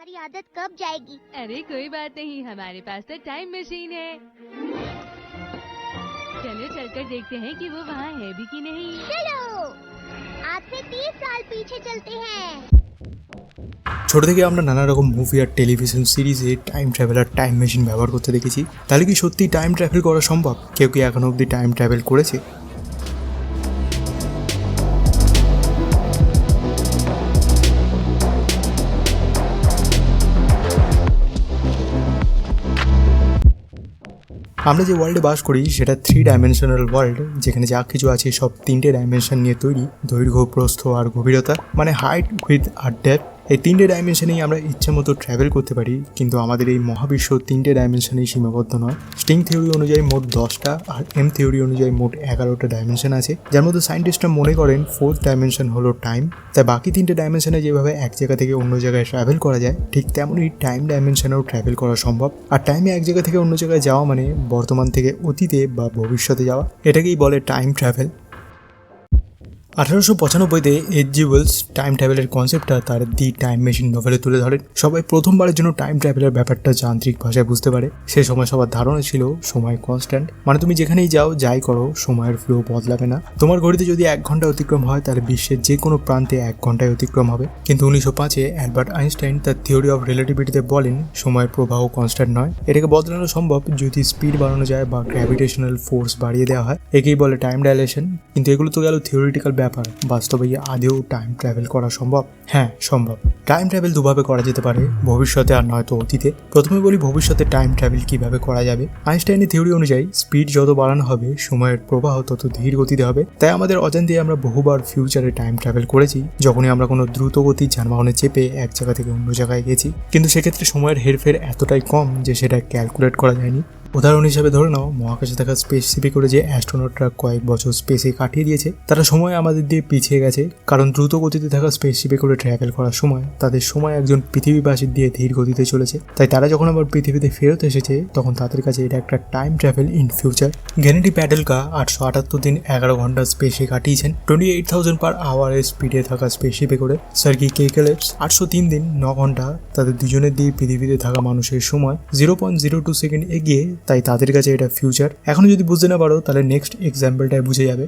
तुम्हारी आदत कब जाएगी? अरे कोई बात नहीं, हमारे पास तो टाइम मशीन है। चलो चलकर देखते हैं कि वो वहाँ है भी कि नहीं। चलो आज से 30 साल पीछे चलते हैं। ছোট থেকে আমরা নানা রকম মুভি আর টেলিভিশন সিরিজে টাইম ট্রাভেল আর টাইম মেশিন ব্যবহার করতে দেখেছি। তাহলে কি সত্যি টাইম ট্রাভেল করা সম্ভব? কেউ কি এখনো অবধি টাইম ট্রাভেল করেছে? আমরা যে ওয়ার্ল্ডে বাস করি সেটা 3 ডাইমেনশনাল ওয়ার্ল্ড, যেখানে যা কিছু আছে সব 3টে ডাইমেনশন নিয়ে তৈরি। দৈর্ঘ্য, প্রস্থ আর গভীরতা, মানে হাইট, উইডথ আর ডেপথ। এই 3টে ডাইমেনশনেই আমরা ইচ্ছে মতো ট্রাভেল করতে পারি। কিন্তু আমাদের এই মহাবিশ্ব 3টে ডাইমেনশনেই সীমাবদ্ধ নয়। স্ট্রিং থিওরি অনুযায়ী মোট 10টা আর এম থিওরি অনুযায়ী মোট 11টা ডাইমেনশন আছে, যার মধ্যে সায়েন্টিস্টরা মনে করেন 4th ডাইমেনশন হলো টাইম। তাই বাকি 3টে ডাইমেনশনে যেভাবে এক জায়গা থেকে অন্য জায়গায় ট্রাভেল করা যায়, ঠিক তেমনই টাইম ডাইমেনশনেও ট্রাভেল করা সম্ভব। আর টাইমে এক জায়গা থেকে অন্য জায়গায় যাওয়া মানে বর্তমান থেকে অতীতে বা ভবিষ্যতে যাওয়া। এটাকেই বলে টাইম ট্রাভেল। 1895-তে H.G. ওয়েলস টাইম ট্রাভেলের কনসেপ্টটা তার দি টাইম মেশিন নোভেলে তুলে ধরেন। সবাই প্রথমবারের জন্য টাইম ট্রাভেলের ব্যাপারটা যান্ত্রিক ভাষায় বুঝতে পারে। সে সময় সবার ধারণা ছিল সময় কনস্ট্যান্ট, মানে তুমি যেখানেই যাও যাই করো সময়ের ফ্লো বদলাবে না। তোমার ঘড়িতে যদি 1 ঘন্টা অতিক্রম হয় তাহলে বিশ্বের যে কোনো প্রান্তে 1 ঘন্টায় অতিক্রম হবে। কিন্তু 1905-এ অ্যালবার্ট আইনস্টাইন তার থিওরি অফ রিলেটিভিটিতে বলেন সময়ের প্রবাহ কনস্ট্যান্ট নয়, এটাকে বদলানো সম্ভব যদি স্পিড বাড়ানো যায় বা গ্র্যাভিটেশনাল ফোর্স বাড়িয়ে দেওয়া হয়। একেই বলে টাইম ডাইলেশন। কিন্তু এগুলো তো গেল থিওরিটিক্যাল ব্যাপার। বাস্তবে আদেও টাইম ট্রাভেল করা সম্ভব? হ্যাঁ, সম্ভব। টাইম ট্রাভেল দুভাবে করা যেতে পারে, ভবিষ্যতে আর নয়তো অতীতে। প্রথমে বলি ভবিষ্যতে টাইম ট্রাভেল কিভাবে করা যাবে। আইনস্টাইনের থিওরি অনুযায়ী স্পিড যত বাড়ানো হবে সময়ের প্রবাহ তত ধীর গতিতে হবে। তাই আমাদের অজান্তে আমরা বহুবার ফিউচারে টাইম ট্রাভেল করেছি, যখনই আমরা কোনো দ্রুতগতির যানবাহনে চেপে এক জায়গা থেকে অন্য জায়গায় গেছি। কিন্তু সেক্ষেত্রে সময়ের হেরফের এতটাই কম যে সেটা ক্যালকুলেট করা যায়নি। উদাহরণ হিসাবে ধরে নাও, মহাকাশে থাকা স্পেসশিপে করে যে অ্যাস্ট্রোনটরা কয়েক বছর স্পেসে কাটিয়ে দিয়েছে, তারা সময় আমাদের দিয়ে পিছিয়ে গেছে। কারণ দ্রুত গতিতে থাকা স্পেসশিপে করে ট্রাভেল করার সময় তাদের সময় একজন পৃথিবীবাসীর দিয়ে ধীর গতিতে চলেছে। তাই তারা যখন আবার পৃথিবীতে ফেরত এসেছে তখন তাদের কাছে এটা একটা টাইম ট্রাভেল ইন ফিউচার। গেনেডি প্যাডেলকা 878 দিন 11 ঘন্টা স্পেসে কাটিয়েছেন 28,000 পার আওয়ারের স্পিডে থাকা স্পেসশিপে করে। সার্গি কেকেলেভস 803 দিন 9 ঘন্টা তাদের দুজনের দিয়ে পৃথিবীতে থাকা মানুষের সময় 0.02 সেকেন্ড এগিয়ে। তাই তাদের কাছে এটা ফিউচার। এখনো যদি বুঝতে না পারো তাহলে নেক্সট এক্সাম্পলটাই বুঝে যাবে।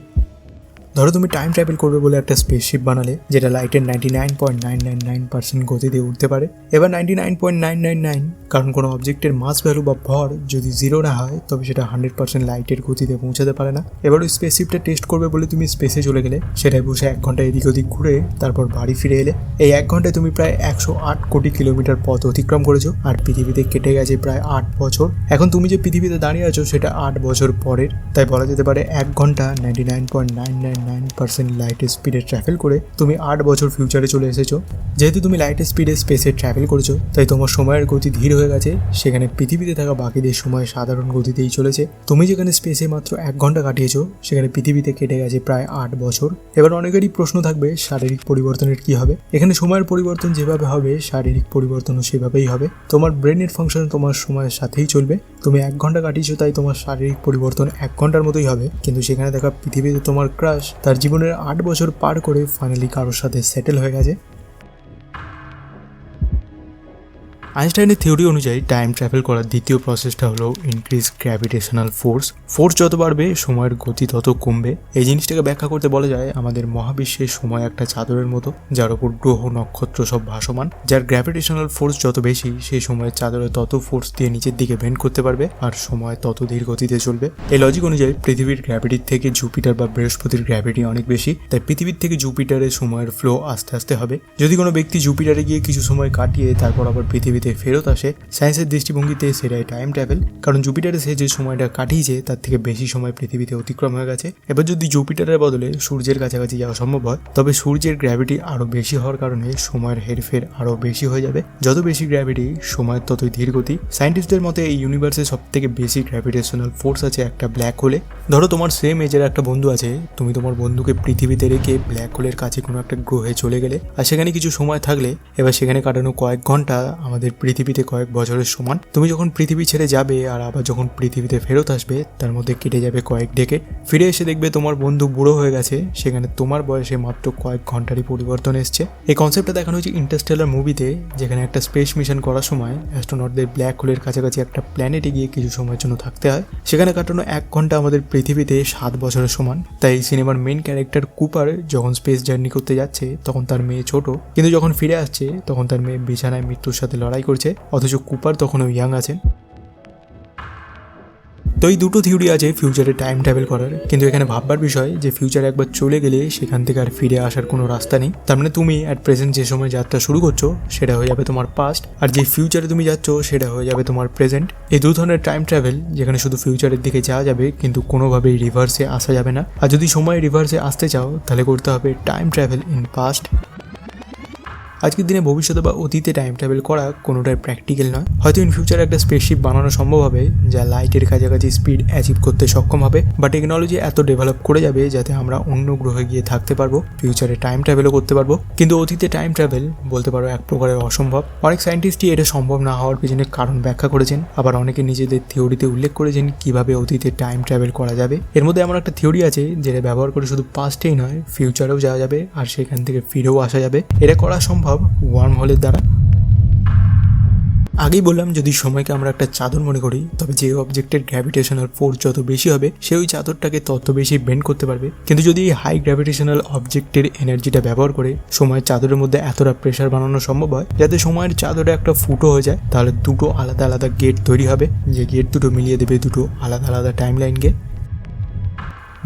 ধরো তুমি টাইম ট্রাভেল করবে বলে একটা স্পেসশিপ বানালে, যেটা লাইটের 99.999% গতিতে উঠতে পারে। এবার 99.999, কারণ কোনো অবজেক্টের মাস ভ্যালু বা ভর যদি 0 না হয় তবে সেটা 100% লাইটের গতিতে পৌঁছাতে পারে না। এবার ওই স্পেসশিপটা টেস্ট করবে বলে তুমি স্পেসে চলে গেলে, সেটাই বসে 1 ঘন্টা এদিক ওদিক ঘুরে তারপর বাড়ি ফিরে এলে। এই 1 ঘন্টায় তুমি প্রায় 108 কোটি কিলোমিটার পথ অতিক্রম করেছো, আর পৃথিবীতে কেটে গেছে প্রায় 8 বছর। এখন তুমি যে পৃথিবীতে দাঁড়িয়ে আছো সেটা 8 বছর পরের। তাই বলা যেতে পারে 1 ঘন্টা 99.999% লাইটের স্পিডে ট্রাভেল করে তুমি 8 বছর ফিউচারে চলে এসেছো। যেহেতু তুমি লাইটের স্পিডে স্পেসে ট্রাভেল করেছো, তাই তোমার সময়ের গতি ধীর হয়ে গেছে। সেখানে পৃথিবীতে থাকা বাকিদের সময় সাধারণ গতিতেই চলেছে। তুমি যেখানে স্পেসে মাত্র 1 ঘন্টা কাটিয়েছো, সেখানে পৃথিবীতে কেটে গেছে প্রায় 8 বছর। এবার অনেকেরই প্রশ্ন থাকবে শারীরিক পরিবর্তনের কি হবে। এখানে সময়ের পরিবর্তন যেভাবে হবে শারীরিক পরিবর্তনও সেভাবেই হবে। তোমার ব্রেনের ফাংশন তোমার সময়ের সাথেই চলবে। তুমি 1 ঘন্টা কাটিয়েছো তাই তোমার শারীরিক পরিবর্তন 1 ঘন্টার মতোই হবে। কিন্তু সেখানে দেখা পৃথিবীতে তোমার ক্রাশ তার জীবনের 8 বছর পার করে ফাইনালি কারোর সাথে সেটেল হয়ে গেছে। আইনস্টাইনের থিওরি অনুযায়ী টাইম ট্রাভেল করার দ্বিতীয় প্রসেসটা হলো ইনক্রিজ গ্র্যাভিটেশনাল ফোর্স। ফোর্স যত বাড়বে সময়ের গতি তত কমবে। এই জিনিসটাকে ব্যাখ্যা করতে বলা যায় আমাদের মহাবিশ্বের সময় একটা চাদরের মতো, যার উপর গ্রহ নক্ষত্র সব ভাসমান। যার গ্র্যাভিটেশনাল ফোর্স যত বেশি, সেই সময়ের চাদরে তত ফোর্স দিয়ে নিচের দিকে বেন্ড করতে পারবে আর সময় তত ধীর গতিতে চলবে। এই লজিক অনুযায়ী পৃথিবীর গ্র্যাভিটির থেকে জুপিটার বা বৃহস্পতির গ্র্যাভিটি অনেক বেশি। তাই পৃথিবীর থেকে জুপিটারের সময়ের ফ্লো আস্তে আস্তে হবে। যদি কোনো ব্যক্তি জুপিটারে গিয়ে কিছু সময় কাটিয়ে তারপর আবার পৃথিবীতে ফেরত আসে, সায়েন্সের দৃষ্টিভঙ্গিতে সেটাই টাইম ট্রাভেল। কারণ জুপিটারে সে যে সময়টা কাটিয়েছে তার থেকে বেশি সময় পৃথিবীতে অতিক্রম হয়ে গেছে। এবার যদি জুপিটারের বদলে সূর্যের কাছাকাছি যাওয়া সম্ভব হয়, তবে সূর্যের গ্র্যাভিটি আরো বেশি হওয়ার কারণে সময়ের হেরফের আরো বেশি হয়ে যাবে। যত বেশি গ্র্যাভিটি সময়ের ততই ধীর গতি। সায়েন্টিস্টদের মতে এই ইউনিভার্সে সব থেকে বেশি গ্র্যাভিটেশনাল ফোর্স আছে একটা ব্ল্যাক হোলে। ধরো তোমার সেম এজের একটা বন্ধু আছে, তুমি তোমার বন্ধুকে পৃথিবীতে রেখে ব্ল্যাক হোলের কাছে কোনো একটা গ্রহে চলে গেলে আর সেখানে কিছু সময় থাকলে, এবার সেখানে কাটানো কয়েক ঘন্টা আমাদের পৃথিবীতে কয়েক বছরের সমান। তুমি যখন পৃথিবী ছেড়ে যাবে আর আবার যখন পৃথিবীতে ফেরত আসবে তার মধ্যে কেটে যাবে কয়েক ডেকেড। ফিরে এসে দেখবে তোমার বন্ধু বুড়ো হয়ে গেছে, সেখানে তোমার বয়সে মাত্র কয়েক ঘন্টারই পরিবর্তন এসছে। এই কনসেপ্টটা দেখানো হয়েছে ইন্টারস্টেলার মুভিতে, যেখানে একটা স্পেস মিশন করার সময় অ্যাস্ট্রোনটদের ব্ল্যাক হোলের কাছাকাছি একটা প্ল্যানেটে গিয়ে কিছু সময়ের জন্য থাকতে হয়। সেখানে কাটানো 1 ঘন্টা আমাদের পৃথিবীতে 7 বছরের সমান। তাই এই সিনেমার মেইন ক্যারেক্টার কুপার যখন স্পেস জার্নি করতে যাচ্ছে তখন তার মেয়ে ছোট, কিন্তু যখন ফিরে আসছে তখন তার মেয়ে বিছানায় মৃত্যুর সাথে লড়াই করছে, অথচ কুপার তখনও ইয়াং আছেন। তো এই দুটো থিওরি আছে ফিউচারে টাইম ট্রাভেল করার, কিন্তু এখানে ভাববার বিষয় যে ফিউচারে একবার চলে গেলে সেখান থেকে আর ফিরে আসার কোনো রাস্তা নেই। তার মানে তুমি অ্যাট প্রেজেন্ট যে সময় যাত্রা শুরু করছো সেটা হয়ে যাবে তোমার পাস্ট, আর যে ফিউচারে তুমি যাচ্ছ সেটা হয়ে যাবে তোমার প্রেজেন্ট। এই দু ধরনের টাইম ট্রাভেল, যেখানে শুধু ফিউচারের দিকে যাওয়া যাবে কিন্তু কোনোভাবেই রিভার্সে আসা যাবে না। আর যদি সময় রিভার্সে আসতে চাও তাহলে করতে হবে টাইম ট্রাভেল ইন পাস্ট। আজকের দিনে ভবিষ্যতে বা অতীতে টাইম ট্রাভেল করা কোনোটাই প্র্যাকটিক্যাল নয়। হয়তো ইন ফিউচারে একটা স্পেসশিপ বানানো সম্ভব হবে যা লাইটের কাছাকাছি স্পিড অ্যাচিভ করতে সক্ষম হবে, বা টেকনোলজি এত ডেভেলপ করে যাবে যাতে আমরা অন্য গ্রহে গিয়ে থাকতে পারবো, ফিউচারে টাইম ট্রাভেলও করতে পারবো। কিন্তু অতীতে টাইম ট্রাভেল বলতে পারো এক প্রকারের অসম্ভব। অনেক সায়েন্টিস্টই এটা সম্ভব না হওয়ার পেছনে কারণ ব্যাখ্যা করেছেন, আবার অনেকে নিজেদের থিওরিতে উল্লেখ করেছেন কিভাবে অতীতে টাইম ট্রাভেল করা যাবে। এর মধ্যে এমন একটা থিওরি আছে যেটা ব্যবহার করে শুধু পাস্টেই নয় ফিউচারেও যাওয়া যাবে আর সেখান থেকে ফিরেও আসা যাবে। এটা করা সম্ভব ওয়ার্ম হোলের দ্বারা। আগেই বললাম যদি সময়কে আমরা একটা চাদর মনে করি, তবে যে অবজেক্টের গ্র্যাভিটেশনাল ফোর্স যত বেশি হবে সে ওই চাদরটাকে তত বেশি বেন্ড করতে পারবে। কিন্তু যদি এই হাই গ্র্যাভিটেশনাল অবজেক্টের এনার্জিটা ব্যবহার করে সময়ের চাদরের মধ্যে এতটা প্রেশার বানানো সম্ভব হয় যাতে সময়ের চাদরে একটা ফুটো হয়ে যায়, তাহলে দুটো আলাদা আলাদা গেট তৈরি হবে, যে গেট দুটো মিলিয়ে দেবে দুটো আলাদা আলাদা টাইম লাইনকে।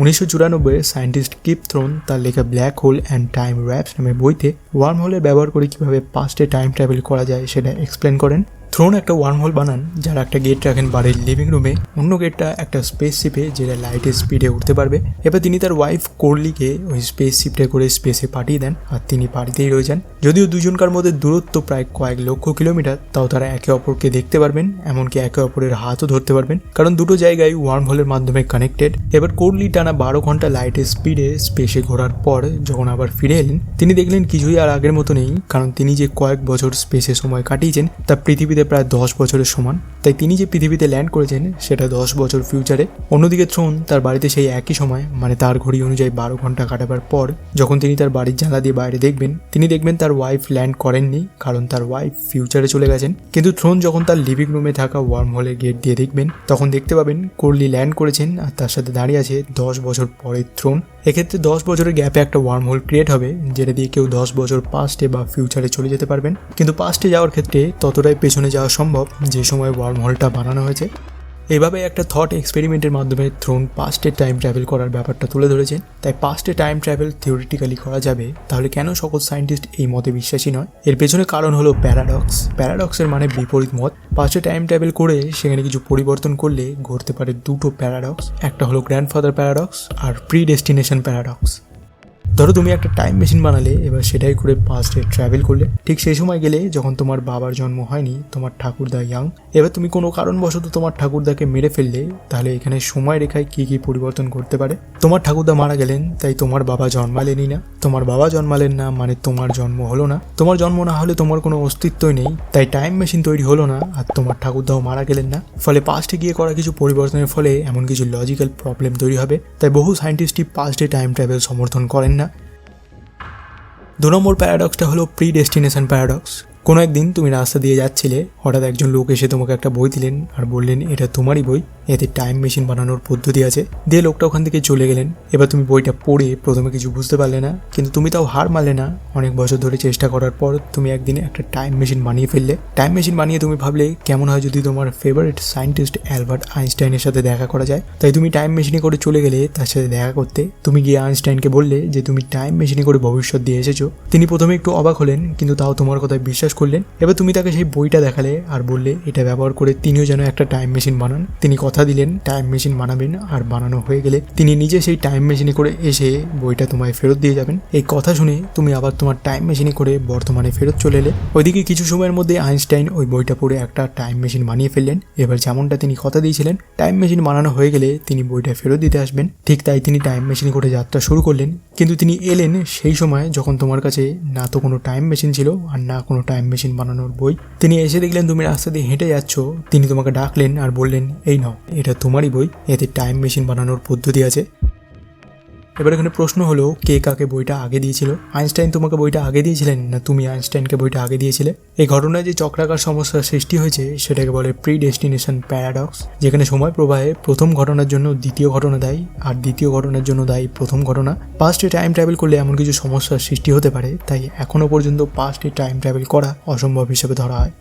1994 সায়েন্টিস্ট কিপ থ্রোন তার লেখা black hole and time reps নামে বইতে ওয়ার্ম হোলের ব্যবহার করে কীভাবে পাস্টে টাইম ট্রাভেল করা যায় সেটা এক্সপ্লেন করেন। থ্রোন একটা ওয়ার্ম হোল বানান যার একটা গেট রাখেন বাড়ির লিভিং রুমে, অন্য গেটটা একটা স্পেস শিপে যেটা লাইটের স্পিডে উঠতে পারবে। এবার তিনি তার ওয়াইফ কোর্লিকে ওই স্পেস শিপটা করে স্পেসে পাঠিয়ে দেন আর তিনি বাড়িতেই রয়ে যান। যদিও দুজনকার মধ্যে দূরত্ব প্রায় কয়েক লক্ষ কিলোমিটার, তাও তারা একে অপরকে দেখতে পারবেন, এমনকি একে অপরের হাতও ধরতে পারবেন, কারণ দুটো জায়গায় ওয়ার্ম হোলের মাধ্যমে কানেক্টেড। এবার কোর্লি টানা 12 ঘন্টা লাইটের স্পিডে স্পেসে ঘোরার পর যখন আবার ফিরে এলেন তিনি দেখলেন কিছুই আর আগের মতো নেই, কারণ তিনি যে কয়েক বছর স্পেসে সময় কাটিয়েছেন তা পৃথিবীতে প্রায় 10 বছরের সমান। তাই তিনি যে পৃথিবীতে ল্যান্ড করেছেন সেটা 10 বছর ফিউচারে। অন্যদিকে থ্রোন তার বাড়িতে সেই একই সময় মানে তার ঘড়ি অনুযায়ী 12 ঘন্টা কাটাবার পর যখন তিনি তার বাড়ির জানলা দিয়ে বাইরে দেখবেন, তিনি দেখবেন তার ওয়াইফ ল্যান্ড করেননি, কারণ তার ওয়াইফ ফিউচারে চলে গেছেন। কিন্তু থ্রোন যখন তার লিভিং রুমে থাকা ওয়ার্ম হোলের গেট দিয়ে দেখবেন তখন দেখতে পাবেন কোর্লি ল্যান্ড করেছেন আর তার সাথে দাঁড়িয়ে আছে 10 বছর পরে থ্রোন। এক্ষেত্রে 10 বছরের গ্যাপে একটা ওয়ার্ম হোল ক্রিয়েট হবে যেটা দিয়ে কেউ 10 বছর পাস্টে বা ফিউচারে চলে যেতে পারবেন। কিন্তু পাস্টে যাওয়ার ক্ষেত্রে ততটাই পেছনে যাওয়া সম্ভব যে সময় ওয়ার্ম হোলটা বানানো হয়েছে। এভাবে একটা থট এক্সপেরিমেন্টের মাধ্যমে থ্রোন পাস্টে টাইম ট্রাভেল করার ব্যাপারটা তুলে ধরেছেন। তাই পাস্টে টাইম ট্রাভেল থিওরিটিক্যালি করা যাবে, তাহলে কেন সকল সায়েন্টিস্ট এই মতে বিশ্বাসী নয়? এর পেছনে কারণ হলো প্যারাডক্স। প্যারাডক্সের মানে বিপরীত মত। পাস্টে টাইম ট্রাভেল করে সেখানে কিছু পরিবর্তন করলে ঘটতে পারে দুটো প্যারাডক্স, একটা হলো গ্র্যান্ডফাদার প্যারাডক্স আর প্রি ডেস্টিনেশন প্যারাডক্স। ধরো তুমি একটা টাইম মেশিন বানালে, এবার সেটাই করে পাস্টে ট্রাভেল করলে। ঠিক সেই সময় গেলে যখন তোমার বাবার জন্ম হয়নি, তোমার ঠাকুরদা ইয়াং। এবার তুমি কোনো কারণবশত তোমার ঠাকুরদাকে মেরে ফেললে, তাহলে এখানে সময় রেখায় কী কী পরিবর্তন করতে পারে? তোমার ঠাকুরদা মারা গেলেন, তাই তোমার বাবা জন্মালেনই না। তোমার বাবা জন্মালেন না মানে তোমার জন্ম হলো না। তোমার জন্ম না হলে তোমার কোনো অস্তিত্বই নেই, তাই টাইম মেশিন তৈরি হলো না। আর তোমার ঠাকুরদাও মারা গেলেন না, ফলে পাস্টে গিয়ে করা কিছু পরিবর্তনের ফলে এমন কিছু লজিক্যাল প্রবলেম তৈরি হবে। তাই বহু সায়েন্টিস্টই পাস্টে টাইম ট্রাভেল সমর্থন করেন না। 2 নম্বর প্যারাডক্সটা হলো প্রি ডেস্টিনেশন প্যারাডক্স। কোনো একদিন তুমি রাস্তা দিয়ে যাচ্ছিলে, হঠাৎ একজন লোক এসে তোমাকে একটা বই দিলেন আর বললেন এটা তোমারই বই, এতে টাইম মেশিন বানানোর পদ্ধতি আছে। দিয়ে লোকটা ওখান থেকে চলে গেলেন। এবার তুমি বইটা পড়ে প্রথমে কিছু বুঝতে পারলে না, কিন্তু তুমি তাও হার মারলে না। অনেক বছর ধরে চেষ্টা করার পর তুমি একদিন একটা টাইম মেশিন বানিয়ে ফেললে। টাইম মেশিন বানিয়ে তুমি ভাবলে কেমন হয় যদি তোমার ফেভারিট সায়েন্টিস্ট অ্যালবার্ট আইনস্টাইনের সাথে দেখা করা যায়। তাই তুমি টাইম মেশিনে করে চলে গেলে তার সাথে দেখা করতে। তুমি গিয়ে আইনস্টাইনকে বললে যে তুমি টাইম মেশিনে করে ভবিষ্যৎ দিয়ে এসেছো। তিনি প্রথমে একটু অবাক হলেন, কিন্তু তাও তোমার কথায় বিশ্বাস করলেন। এবার তুমি তাকে সেই বইটা দেখালে আর বললে এটা ব্যবহার করে তিনিও যেন একটা টাইম মেশিন বানান। তিনি কথা কথা দিলেন টাইম মেশিন বানাবেন, আর বানানো হয়ে গেলে তিনি নিজে সেই টাইম মেশিনে করে এসে বইটা তোমায় ফেরত দিয়ে যাবেন। এই কথা শুনে তুমি আবার তোমার টাইম মেশিনে করে বর্তমানে ফেরত চলে এলে। ওইদিকে কিছু সময়ের মধ্যে আইনস্টাইন ওই বইটা পড়ে একটা টাইম মেশিন বানিয়ে ফেললেন। এবার যেমনটা তিনি কথা দিয়েছিলেন টাইম মেশিন বানানো হয়ে গেলে তিনি বইটা ফেরত দিতে আসবেন, ঠিক তাই তিনি টাইম মেশিনে করে যাত্রা শুরু করলেন। কিন্তু তিনি এলেন সেই সময় যখন তোমার কাছে না তো কোনো টাইম মেশিন ছিল আর না কোনো টাইম মেশিন বানানোর বই। তিনি এসে দেখলেন তুমি রাস্তা দিয়ে হেঁটে যাচ্ছ। তিনি তোমাকে ডাকলেন আর বললেন, এই নাও, এটা তোমারই বই, এতে টাইম মেশিন বানানোর পদ্ধতি আছে। এবার এখানে প্রশ্ন হলো, কে কাকে বইটা আগে দিয়েছিল? আইনস্টাইন তোমাকে বইটা আগে দিয়েছিলেন না তুমি আইনস্টাইনকে বইটা আগে দিয়েছিলে? এই ঘটনায় যে চক্রাকার সমস্যার সৃষ্টি হয়েছে সেটাকে বলে প্রিডেস্টিনেশন প্যারাডক্স, যেখানে সময় প্রবাহে প্রথম ঘটনার জন্য দ্বিতীয় ঘটনা দায়ী আর দ্বিতীয় ঘটনার জন্য দায়ী প্রথম ঘটনা। পাস্টে টাইম ট্রাভেল করলে এমন কিছু সমস্যার সৃষ্টি হতে পারে, তাই এখনও পর্যন্ত পাস্টে টাইম ট্রাভেল করা অসম্ভব হিসেবে ধরা হয়।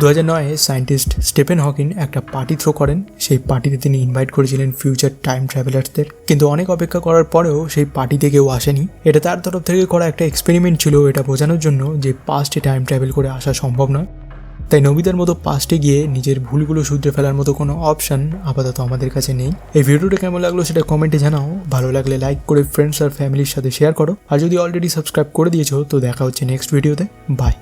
2009-এ সায়েন্টিস্ট স্টিফেন হকিং একটা পার্টি থ্রো করেন। সেই পার্টিতে তিনি ইনভাইট করেছিলেন ফিউচার টাইম ট্রাভেলার্সদের, কিন্তু অনেক অপেক্ষা করার পরেও সেই পার্টিতে কেউ আসেনি। এটা তার তরফ থেকে করা একটা এক্সপেরিমেন্ট ছিল, এটা বোঝানোর জন্য যে পাস্টে টাইম ট্রাভেল করে আসা সম্ভব নয়। তাই নবিতার মতো পাস্টে গিয়ে নিজের ভুলগুলো শুধরে ফেলার মতো কোনো অপশান আপাতত আমাদের কাছে নেই। এই ভিডিওটা কেমন লাগলো সেটা কমেন্টে জানাও। ভালো লাগলে লাইক করে ফ্রেন্ডস আর ফ্যামিলির সাথে শেয়ার করো, আর যদি অলরেডি সাবস্ক্রাইব করে দিয়েছো তো দেখা হচ্ছে নেক্সট ভিডিওতে। বাই।